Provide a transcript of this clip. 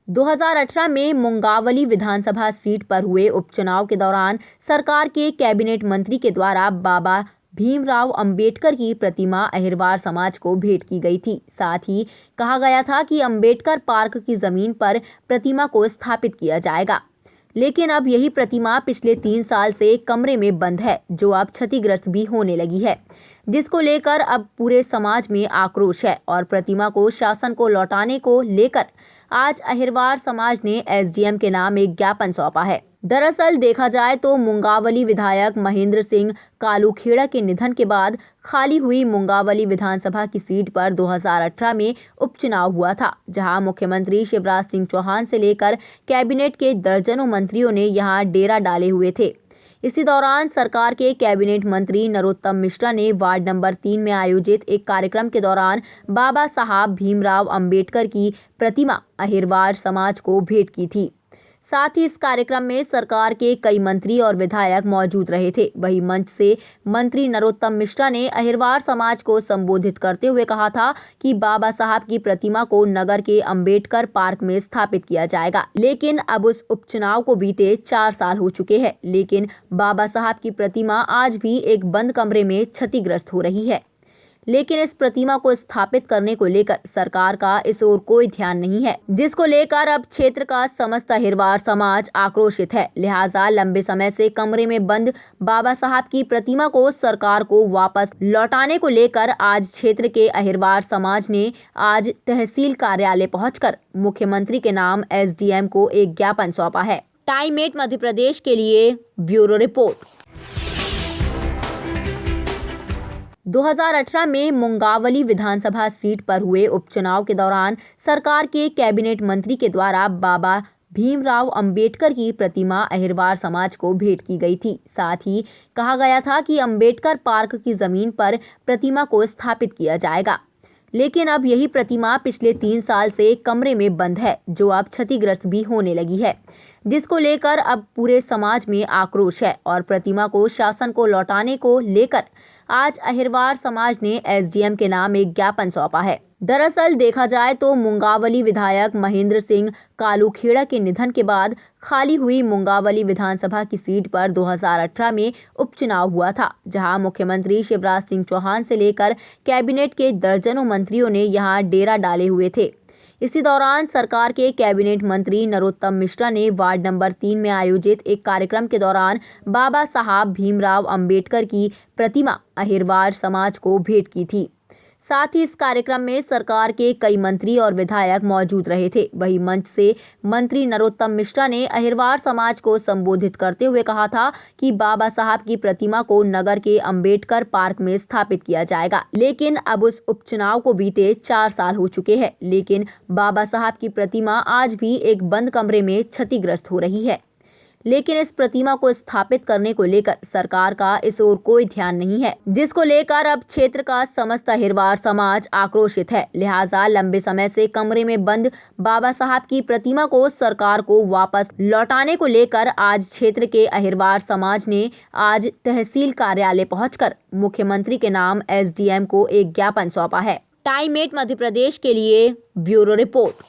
2018 में मुंगावली विधानसभा सीट पर हुए उपचुनाव के दौरान सरकार के कैबिनेट मंत्री के द्वारा बाबा भीमराव अंबेडकर की प्रतिमा अहिरवार समाज को भेंट की गई थी। साथ ही कहा गया था कि अंबेडकर पार्क की जमीन पर प्रतिमा को स्थापित किया जाएगा। लेकिन अब यही प्रतिमा पिछले 3 साल से कमरे में बंद है, जो अब क्षतिग्रस्त भी होने लगी है, जिसको लेकर अब पूरे समाज में आक्रोश है और प्रतिमा को शासन को लौटाने को लेकर आज अहिरवार समाज ने एसडीएम के नाम एक ज्ञापन सौंपा है। दरअसल देखा जाए तो मुंगावली विधायक महेंद्र सिंह कालूखेड़ा के निधन के बाद खाली हुई मुंगावली विधानसभा की सीट पर 2018 में उपचुनाव हुआ था, जहां मुख्यमंत्री शिवराज सिंह चौहान से लेकर कैबिनेट के दर्जनों मंत्रियों ने यहां डेरा डाले हुए थे। इसी दौरान सरकार के कैबिनेट मंत्री नरोत्तम मिश्रा ने वार्ड नंबर 3 में आयोजित एक कार्यक्रम के दौरान बाबा साहब भीमराव अंबेडकर की प्रतिमा अहिरवार समाज को भेंट की थी। साथ ही इस कार्यक्रम में सरकार के कई मंत्री और विधायक मौजूद रहे थे। वहीं मंच से मंत्री नरोत्तम मिश्रा ने अहिरवार समाज को संबोधित करते हुए कहा था कि बाबा साहब की प्रतिमा को नगर के अंबेडकर पार्क में स्थापित किया जाएगा। लेकिन अब उस उपचुनाव को बीते 4 साल हो चुके हैं, लेकिन बाबा साहब की प्रतिमा आज भी एक बंद कमरे में क्षतिग्रस्त हो रही है। लेकिन इस प्रतिमा को स्थापित करने को लेकर सरकार का इस ओर कोई ध्यान नहीं है, जिसको लेकर अब क्षेत्र का समस्त अहिरवार समाज आक्रोशित है। लिहाजा लंबे समय से कमरे में बंद बाबा साहब की प्रतिमा को सरकार को वापस लौटाने को लेकर आज क्षेत्र के अहिरवार समाज ने आज तहसील कार्यालय पहुंचकर मुख्यमंत्री के नाम एसडीएम को एक ज्ञापन सौंपा है। टाइम 8 मध्य प्रदेश के लिए ब्यूरो रिपोर्ट। 2018 में मुंगावली विधानसभा सीट पर हुए उपचुनाव के दौरान सरकार के कैबिनेट मंत्री के द्वारा बाबा भीमराव अंबेडकर की प्रतिमा अहिरवार समाज को भेंट की गई थी। साथ ही कहा गया था कि अंबेडकर पार्क की जमीन पर प्रतिमा को स्थापित किया जाएगा। लेकिन अब यही प्रतिमा पिछले 3 साल से कमरे में बंद है, जो अब क्षतिग्रस्त भी होने लगी है, जिसको लेकर अब पूरे समाज में आक्रोश है और प्रतिमा को शासन को लौटाने को लेकर आज अहिरवार समाज ने एसडीएम के नाम एक ज्ञापन सौंपा है। दरअसल देखा जाए तो मुंगावली विधायक महेंद्र सिंह कालूखेड़ा के निधन के बाद खाली हुई मुंगावली विधानसभा की सीट पर 2018 में उपचुनाव हुआ था, जहां मुख्यमंत्री शिवराज सिंह चौहान से लेकर कैबिनेट के दर्जनों मंत्रियों ने यहां डेरा डाले हुए थे। इसी दौरान सरकार के कैबिनेट मंत्री नरोत्तम मिश्रा ने वार्ड नंबर 3 में आयोजित एक कार्यक्रम के दौरान बाबा साहब भीमराव अंबेडकर की प्रतिमा अहिरवार समाज को भेंट की थी। साथ ही इस कार्यक्रम में सरकार के कई मंत्री और विधायक मौजूद रहे थे। वहीं मंच से मंत्री नरोत्तम मिश्रा ने अहिरवार समाज को संबोधित करते हुए कहा था कि बाबा साहब की प्रतिमा को नगर के अंबेडकर पार्क में स्थापित किया जाएगा। लेकिन अब उस उपचुनाव को बीते 4 साल हो चुके हैं, लेकिन बाबा साहब की प्रतिमा आज भी एक बंद कमरे में क्षतिग्रस्त हो रही है। लेकिन इस प्रतिमा को स्थापित करने को लेकर सरकार का इस ओर कोई ध्यान नहीं है, जिसको लेकर अब क्षेत्र का समस्त अहिरवार समाज आक्रोशित है। लिहाजा लंबे समय से कमरे में बंद बाबा साहब की प्रतिमा को सरकार को वापस लौटाने को लेकर आज क्षेत्र के अहिरवार समाज ने आज तहसील कार्यालय पहुंचकर मुख्यमंत्री के नाम एसडीएम को एक ज्ञापन सौंपा है। टाइम 8 मध्य प्रदेश के लिए ब्यूरो रिपोर्ट।